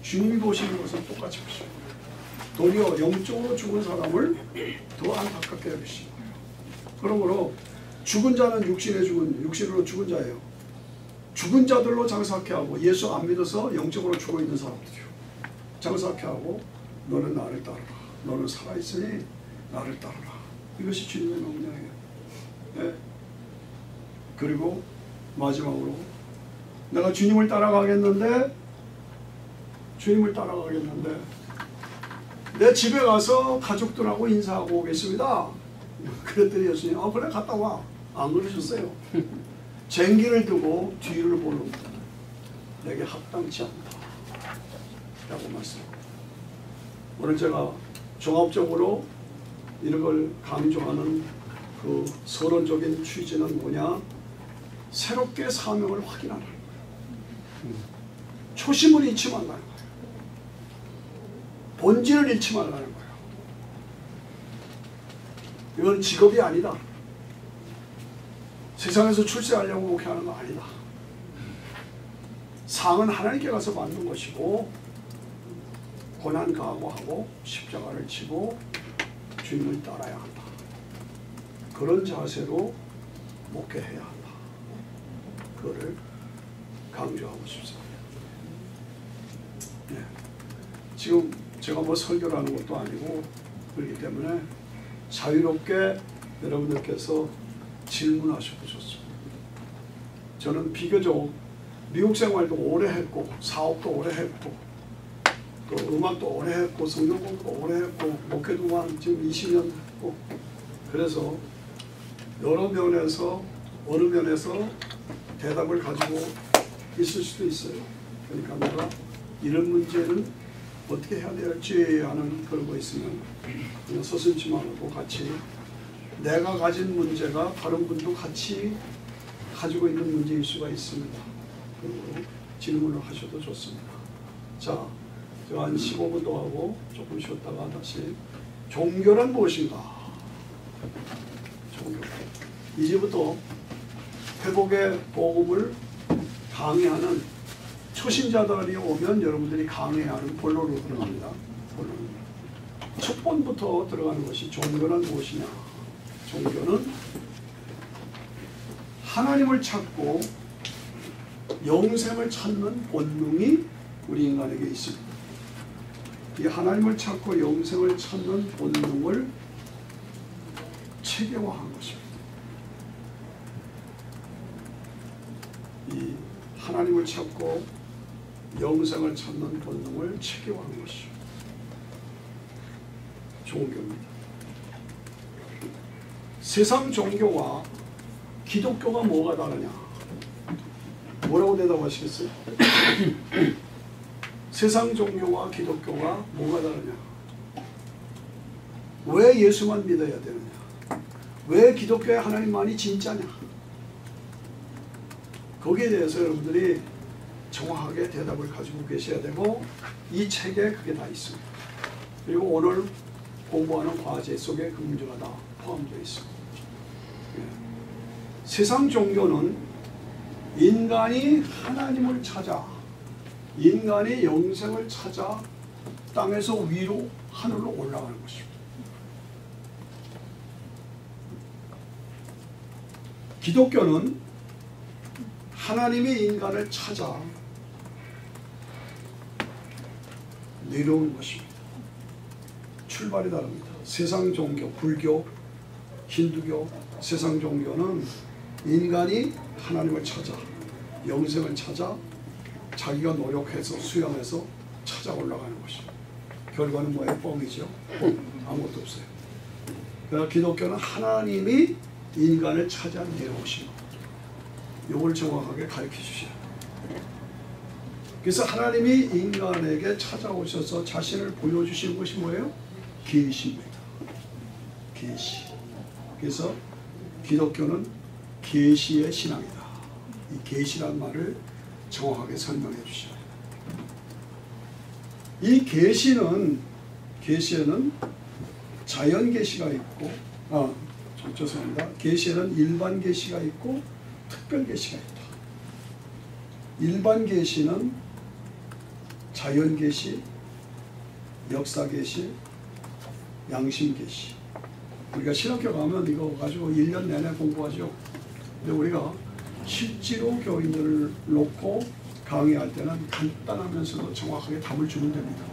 S1: 주님이 보시는 것은 똑같이 보시고, 도리어 영적으로 죽은 사람을 더 안타깝게 여기시고, 그러므로 죽은 자는 육신으로 죽은 자예요. 죽은 자들로 장사케 하고, 예수 안 믿어서 영적으로 죽어 있는 사람들이요, 장사케 하고 너는 나를 따르라. 너는 살아있으니 나를 따르라. 이것이 주님의 명령이에요. 네. 그리고 마지막으로 내가 주님을 따라가겠는데 내 집에 가서 가족들하고 인사하고 오겠습니다. 그랬더니 예수님 그래 갔다 와. 안 그러셨어요. 쟁기를 두고 뒤를 보는 내게 합당치 않다 라고 말씀합니다. 오늘 제가 종합적으로 이런 걸 강조하는 그 서론적인 취지는 뭐냐? 새롭게 사명을 확인하는 거예요. 초심을 잃지 말라는 거예요. 본질을 잃지 말라는 거예요. 이건 직업이 아니다. 세상에서 출세하려고 목회하는 거 아니다. 상은 하나님께 가서 받는 것이고, 고난 각오하고 십자가를 지고 주님을 따라야 한다. 그런 자세로 목회해야 한다. 그거를 강조하고 싶습니다. 네. 지금 제가 뭐 설교를 하는 것도 아니고 그렇기 때문에 자유롭게 여러분들께서 질문하셔도 좋습니다. 저는 비교적 미국 생활도 오래 했고, 사업도 오래 했고, 또 음악도 오래 했고, 성경 공부도 오래 했고, 목회도 한 지금 20년 했고, 그래서 여러 면에서 어느 면에서 대답을 가지고 있을 수도 있어요. 그러니까 내가 이런 문제는 어떻게 해야 될지 하는 그런 거 있으면 그냥 서슴지 말고 같이, 내가 가진 문제가 다른 분도 같이 가지고 있는 문제일 수가 있습니다. 그리고 질문을 하셔도 좋습니다. 자, 제가 한 15분 더 하고 조금 쉬었다가 다시 종교란 무엇인가? 종교. 이제부터 회복의 복음을 강의하는 초신자들이 오면 여러분들이 강해야 하는 본론으로 들어갑니다. 본론. 첫 번부터 들어가는 것이 종교는 무엇이냐? 종교는 하나님을 찾고 영생을 찾는 본능이 우리 인간에게 있습니다. 이 하나님을 찾고 영생을 찾는 본능을 체계화한 것입니다. 이 하나님을 찾고 영생을 찾는 본능을 체계화한 것이죠. 종교입니다. 세상 종교와 기독교가 뭐가 다르냐? 뭐라고 대답하시겠어요? 세상 종교와 기독교가 뭐가 다르냐? 왜 예수만 믿어야 되느냐? 왜 기독교의 하나님만이 진짜냐? 거기에 대해서 여러분들이 정확하게 대답을 가지고 계셔야 되고 이 책에 그게 다 있습니다. 그리고 오늘 공부하는 과제 속에 그 문제가 다 포함되어 있습니다. 예. 세상 종교는 인간이 하나님을 찾아 인간이 영생을 찾아 땅에서 위로 하늘로 올라가는 것입니다. 기독교는 하나님이 인간을 찾아 내려오는 것입니다. 출발이 다릅니다. 세상 종교, 불교, 힌두교, 세상 종교는 인간이 하나님을 찾아 영생을 찾아 자기가 노력해서 수양해서 찾아 올라가는 것입니다. 결과는 뭐예요? 뻥이죠. 아무것도 없어요. 그러나 기독교는 하나님이 인간을 찾아 내려오신 것. 이걸 정확하게 가르쳐 주셔야 돼요. 그래서 하나님이 인간에게 찾아오셔서 자신을 보여주시는 것이 뭐예요? 계시입니다. 계시. 그래서 기독교는 계시의 신앙이다. 이 계시란 말을 정확하게 설명해 주셔야 돼요. 이 계시에는 자연 계시가 있고, 죄송합니다. 계시에는 일반 계시가 있고 특별 계시가 있다. 일반 계시는 자연 계시, 역사 계시, 양심 계시. 우리가 신학교 가면 이거 가지고 1년 내내 공부하죠. 근데 우리가 실제로 교인들을 놓고 강의할 때는 간단하면서도 정확하게 답을 주면 됩니다.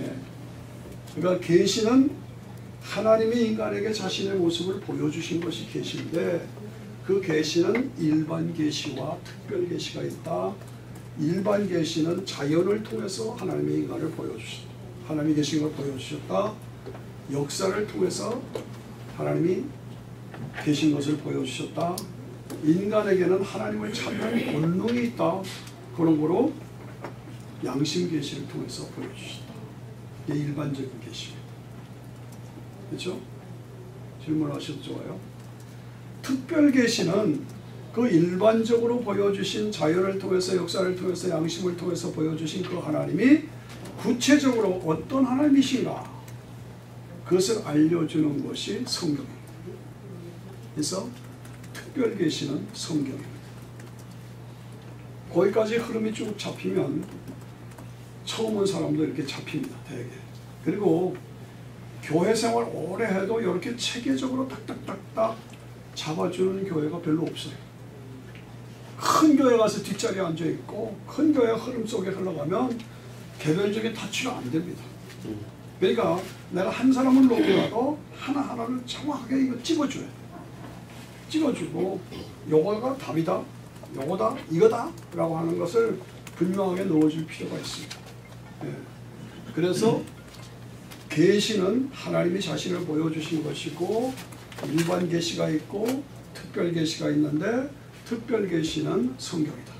S1: 예. 그러니까 계시는 하나님이 인간에게 자신의 모습을 보여주신 것이 계시인데 그 계시는 일반 계시와 특별 계시가 있다. 일반 계시는 자연을 통해서 하나님의 인간을 보여주셨다. 하나님이 계신 걸 보여주셨다. 역사를 통해서 하나님이 계신 것을 보여주셨다. 인간에게는 하나님을 찾는 본능이 있다. 그런 거로 양심 계시를 통해서 보여주셨다. 이게 일반적인 계시입니다. 그렇죠? 질문하셔도 좋아요. 특별 계시는 그 일반적으로 보여주신 자연을 통해서 역사를 통해서 양심을 통해서 보여주신 그 하나님이 구체적으로 어떤 하나님이신가 그것을 알려주는 것이 성경입니다. 그래서 특별 계시는 성경입니다. 거기까지 흐름이 쭉 잡히면 처음 온 사람도 이렇게 잡힙니다. 대개. 그리고 교회 생활 오래 해도 이렇게 체계적으로 딱딱딱딱 잡아주는 교회가 별로 없어요. 큰 교회 가서 뒷자리에 앉아있고 큰 교회 흐름 속에 흘러가면 개별적인 타치가 안 됩니다. 그러니까 내가 한 사람을 높여도 하나하나를 정확하게 이거 찍어줘야 돼. 찍어주고 요거가 답이다, 요거다, 이거다 라고 하는 것을 분명하게 넣어줄 필요가 있습니다. 예. 그래서 계시는 하나님이 자신을 보여주신 것이고 일반 계시가 있고 특별 계시가 있는데 특별 계시는 성경이다.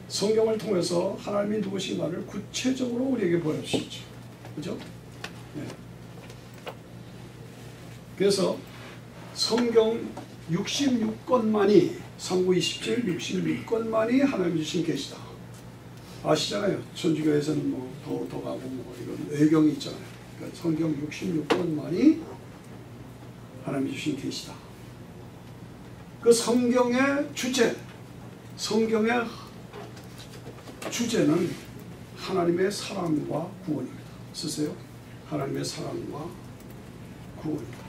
S1: 성경을 통해서 하나님이 누구신가를 구체적으로 우리에게 보여주시죠. 그죠? 네. 그래서 성경 66권만이 상부 27, 66권만이 하나님 주신 계시다. 아시잖아요. 천주교에서는 뭐 더 가고 뭐 이런 외경이 있잖아요. 그러니까 성경 66권만이 하나님 주신 계시다. 그 성경의 주제, 성경의 주제는 하나님의 사랑과 구원입니다. 쓰세요. 하나님의 사랑과 구원입니다.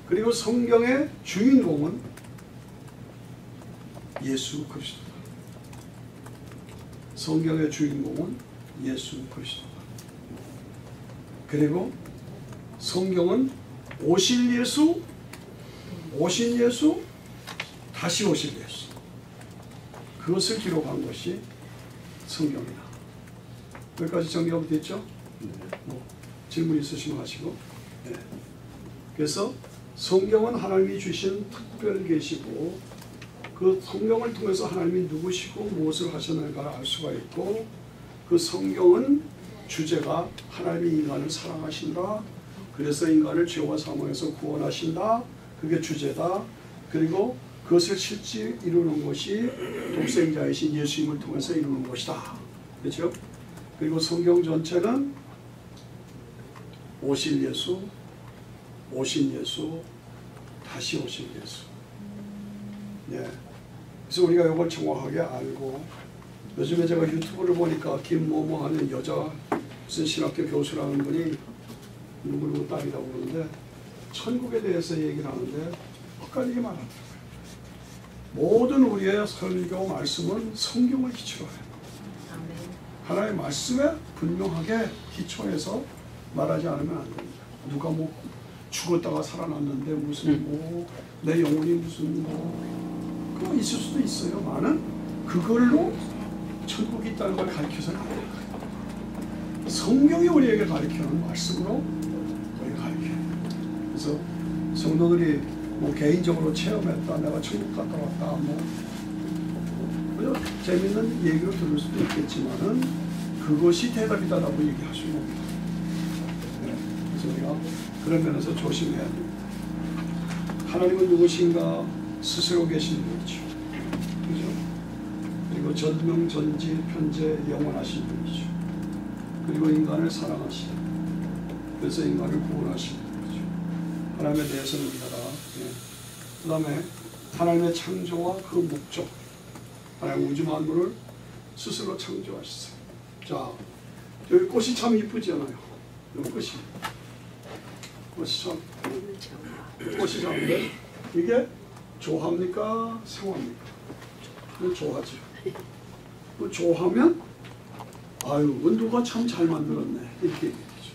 S1: 그리고 성경의 주인공은 예수 그리스도다. 성경의 주인공은 예수 그리스도다. 그리고 성경은 오신 예수, 다시 오실 예수. 그것을 기록한 것이 성경이다. 여기까지 정리하면 됐죠? 뭐 질문 있으시면 하시고. 네. 그래서 성경은 하나님이 주신 특별 계시고 그 성경을 통해서 하나님이 누구시고 무엇을 하셨는가를 알 수가 있고 그 성경은 주제가 하나님이 인간을 사랑하신다. 그래서 인간을 죄와 사망에서 구원하신다. 그게 주제다. 그리고 그것을 실제 이루는 것이 독생자이신 예수님을 통해서 이루는 것이다. 그렇죠? 그리고 성경 전체는 오실 예수, 오신 예수, 다시 오실 예수. 네. 그래서 우리가 이걸 정확하게 알고, 요즘에 제가 유튜브를 보니까 김모모 하는 여자 무슨 신학교 교수라는 분이 누구누구 딸이라고 그러는데 천국에 대해서 얘기를 하는데 엇갈리게 말하더라고요. 모든 우리의 설교 말씀은 성경을 기초로 해요. 하나님의 말씀에 분명하게 기초해서 말하지 않으면 안 됩니다. 누가 뭐 죽었다가 살아났는데 무슨 뭐 내 영혼이 무슨 뭐 그거 있을 수도 있어요. 많은 그걸로 천국이 있다는 걸 가르쳐서는 안 돼요. 성경이 우리에게 가르치는 말씀으로 우리가 가르쳐요. 그래서 성도들이 뭐 개인적으로 체험했다, 내가 천국 갔다 왔다, 뭐 재밌는 얘기로 들을 수도 있겠지만은 그것이 대답이다라고 얘기할 수는 없다. 네. 그래서 우리가 그런 면에서 조심해야 됩니다. 하나님은 누구신가 스스로 계신 분이죠. 그죠? 그리고 전명, 전지, 편재, 영원하신 분이죠. 그리고 인간을 사랑하시다. 그래서 인간을 구원하시는 거죠. 하나님에 대해서는 우리가 다. 예. 그 다음에 하나님의 창조와 그 목적. 하나님 우주 만물을 스스로 창조하셨어요. 자, 여기 꽃이 참 이쁘지 않아요? 여기 꽃이 참 꽃이 참인데 이게 조합니까? 생화입니까? 이거 조화죠. 그 조하면 아유, 누가 참 잘 만들었네 이렇게 얘기되죠.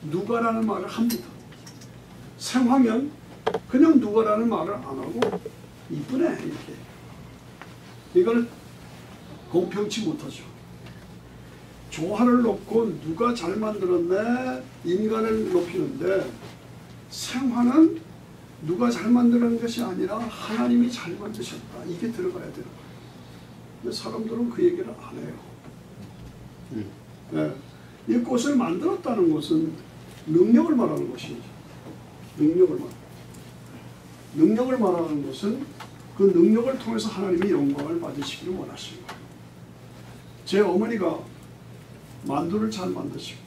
S1: 누가라는 말을 합니다. 생화면 그냥 누가라는 말을 안 하고 이쁘네 이렇게. 이걸 공평치 못하죠. 조화를 놓고 누가 잘 만들었네 인간을 높이는데 생화는 누가 잘 만드는 것이 아니라 하나님이 잘 만드셨다. 이게 들어가야 되는 거예요. 근데 사람들은 그 얘기를 안 해요. 네. 이 꽃을 만들었다는 것은 능력을 말하는 것이죠. 능력을 말하는 것은 그 능력을 통해서 하나님이 영광을 받으시기를 원하시는 거예요. 제 어머니가 만두를 잘 만드시고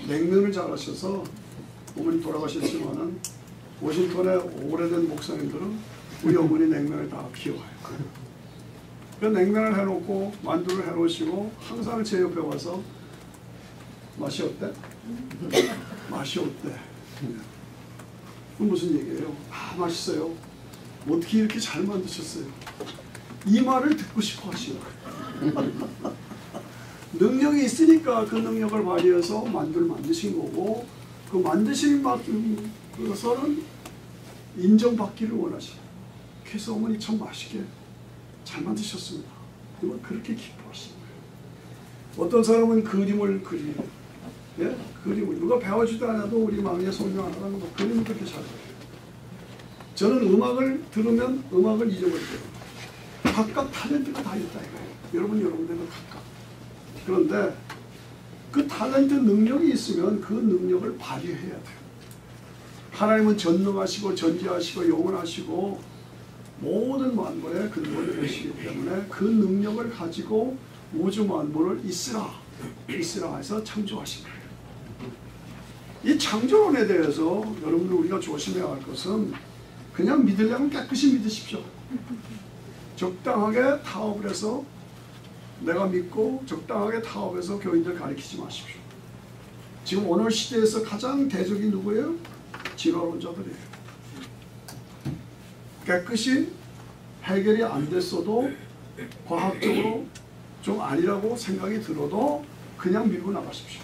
S1: 냉면을 잘 하셔서 어머니 돌아가셨지만은 워싱턴의 오래된 목사님들은 우리 어머니 냉면을 다 키워요. 그 냉면을 해놓고 만두를 해놓으시고 항상 제 옆에 와서 맛이 어때? 맛이 어때? 그 무슨 얘기예요? 아 맛있어요. 어떻게 이렇게 잘 만드셨어요? 이 말을 듣고 싶어 하시는 거예요. 능력이 있으니까 그 능력을 발휘해서 만두를 만드신 거고 그 만드신 것은 인정받기를 원하시는 거예요. 그래서 어머니 참 맛있게 잘 만드셨습니다. 그렇게 기뻐하시는 거예요. 어떤 사람은 그림을 그리는 예? 그림을 누가 배워주지 않아도 우리 막내 손녀 하나가 그림을 그렇게 잘 그려요. 저는 음악을 들으면 음악을 잊어버리고요. 각각 탤런트가 다 있다 이거예요. 여러분들도 각각. 그런데 그 탤런트 능력이 있으면 그 능력을 발휘해야 돼요. 하나님은 전능하시고 전지하시고 영원하시고 모든 만물의 근본이 되시기 때문에 그 능력을 가지고 우주 만물을 있으라 해서 창조하신 거예요. 이 창조론에 대해서 여러분들 우리가 조심해야 할 것은 그냥 믿으려면 깨끗이 믿으십시오. 적당하게 타협을 해서 내가 믿고 적당하게 타협해서 교인들 가르치지 마십시오. 지금 오늘 시대에서 가장 대적이 누구예요? 진화론자들이에요. 깨끗이 해결이 안 됐어도 과학적으로 좀 아니라고 생각이 들어도 그냥 밀고 나가십시오.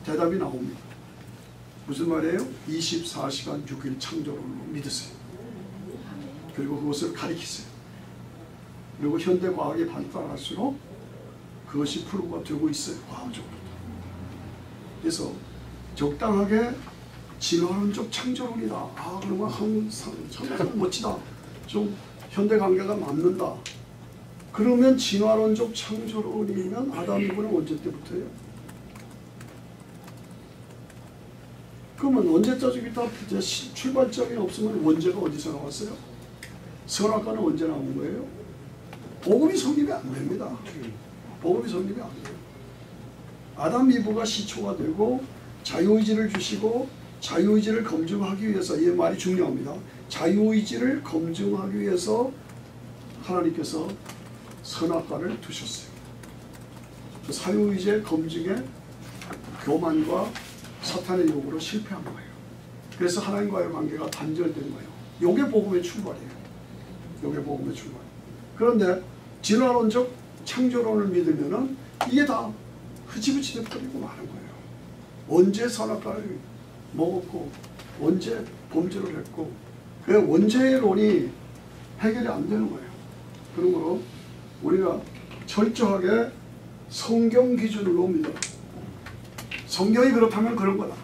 S1: 대답이 나옵니다. 무슨 말이에요? 24시간 6일 창조론으로 믿으세요. 그리고 그것을 가리키세요. 그리고 현대 과학이 발달할수록 그것이 프로가 되고 있어요. 과학적으로. 그래서 적당하게 진화론적 창조론이다. 아 그러면 참 멋지다. 좀 현대 관계가 맞는다. 그러면 진화론적 창조론이면 아담 이브는 언제 때부터예요? 그러면 언제까지부터 출발점이 없으면 원죄가 어디서 나왔어요? 선악과는 언제 나온 거예요? 복음이 성립이 안 됩니다. 복음이 성립이 안 돼요. 아담 이브가 시초가 되고 자유의지를 주시고 자유의지를 검증하기 위해서, 이 말이 중요합니다. 자유의지를 검증하기 위해서 하나님께서 선악과를 두셨어요. 그 자유의지의 검증에 교만과 사탄의 요구로 실패한 거예요. 그래서 하나님과의 관계가 단절된 거예요. 요게 복음의 출발이에요. 요게 복음의 출발. 그런데 진화론적 창조론을 믿으면은 이게 다 흐지부지 돼버리고 마는 거예요. 언제 선악과를 먹었고 언제 범죄를 했고, 그 원죄론이 해결이 안 되는 거예요. 그러므로 우리가 철저하게 성경 기준으로 믿어라. 성경이 그렇다면 그런 거다.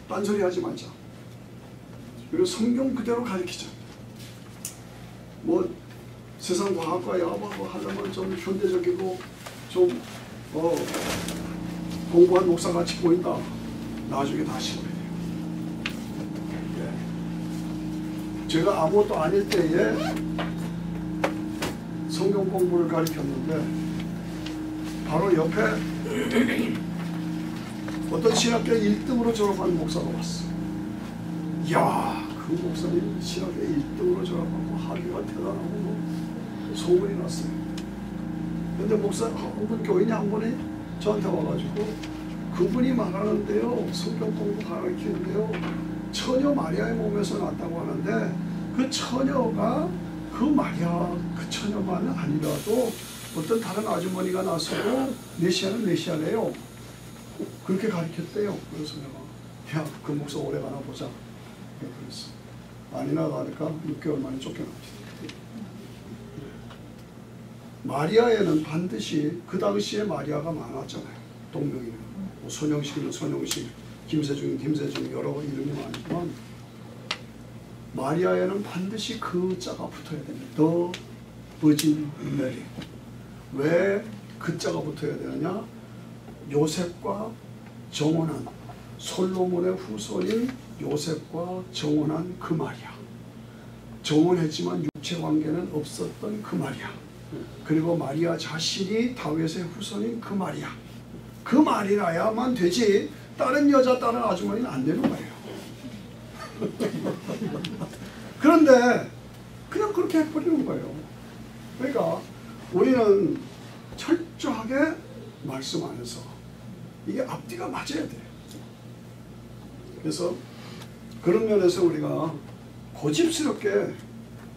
S1: 딴소리 하지 말자. 그리고 성경 그대로 가르치자. 뭐 세상 과학과 야하고 하려면 좀 현대적이고 좀 공부한 목사같이 보인다. 나중에 다시 보여요. 예. 제가 아무것도 아닐 때에 성경 공부를 가르쳤는데 바로 옆에 어떤 신학교 1등으로 졸업한 목사가 왔어. 이야, 그 목사님 신학교 1등으로 졸업하고 학위가 대단하고 소문이 났어요. 근데 목사 한 분, 교인이 한 분이 저한테 와가지고 그분이 말하는데요, 성경 공부 가르치는데요, 처녀 마리아의 몸에서 났다고 하는데 그 처녀가 그 마리아 그 처녀만은 아니라도 어떤 다른 아주머니가 나서도 메시아는 메시아래요. 그렇게 가르쳤대요. 그래서 내가 야, 그 목사 오래 가나 보자. 그랬어. 아니나 다를까 6개월 만에 쫓겨났지. 마리아에는 반드시 그 당시에 마리아가 많았잖아요. 동명이는 뭐 손영식이면 손영식, 김세중이면 김세중, 여러 이름이 많지만 마리아에는 반드시 그 자가 붙어야 됩니다. 더 버진 메리. 왜 그 자가 붙어야 되느냐? 요셉과 정혼한, 솔로몬의 후손인 요셉과 정혼한 그 마리아. 정혼했지만 육체관계는 없었던 그 마리아. 그리고 마리아 자신이 다윗의 후손인 그 마리아. 그 마리아야만 되지 다른 여자, 다른 아주머니는 안 되는 거예요. 그런데 그냥 그렇게 해버리는 거예요. 그러니까 우리는 철저하게 말씀 안에서 이게 앞뒤가 맞아야 돼. 그래서 그런 면에서 우리가 고집스럽게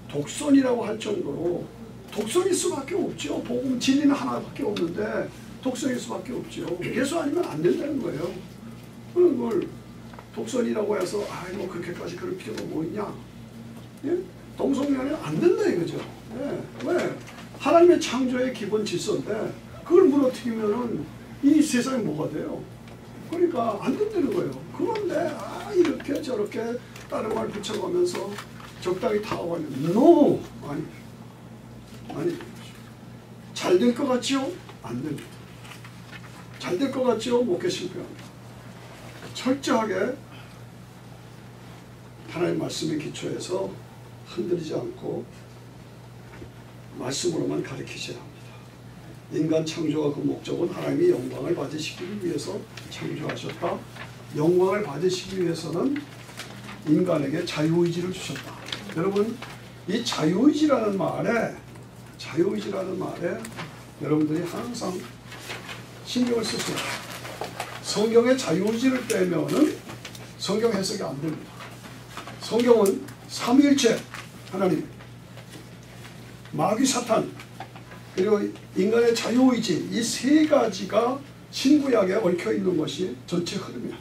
S1: 독선이라고 할 정도로 독선일 수밖에 없죠. 복음 진리는 하나밖에 없는데 독선일 수밖에 없죠. 예수 아니면 안 된다는 거예요. 그런 걸 독선이라고 해서 뭐 그렇게까지 그럴 필요가 뭐 있냐? 예? 동성연애는 안 된다 이거죠. 예. 왜? 하나님의 창조의 기본 질서인데 그걸 무너뜨리면은 이 세상에 뭐가 돼요? 그러니까 안 된다는 거예요. 그런데 이렇게 저렇게 다른 말 붙여가면서 적당히 타워하면 NO! 아니 잘 될 것 같지요? 안 됩니다. 잘 될 것 같지요? 목회 실패합니다. 철저하게 하나님의 말씀의 기초에서 흔들리지 않고 말씀으로만 가르치셔야 합니다. 인간 창조가 그 목적은 하나님이 영광을 받으시기 위해서 창조하셨다. 영광을 받으시기 위해서는 인간에게 자유의지를 주셨다. 여러분, 이 자유의지라는 말에 여러분들이 항상 신경을 쓰세요. 성경의 자유의지를 빼면은 성경 해석이 안 됩니다. 성경은 삼위일체 하나님, 마귀 사탄, 그리고 인간의 자유의지, 이 세 가지가 신구약에 얽혀 있는 것이 전체 흐름이야.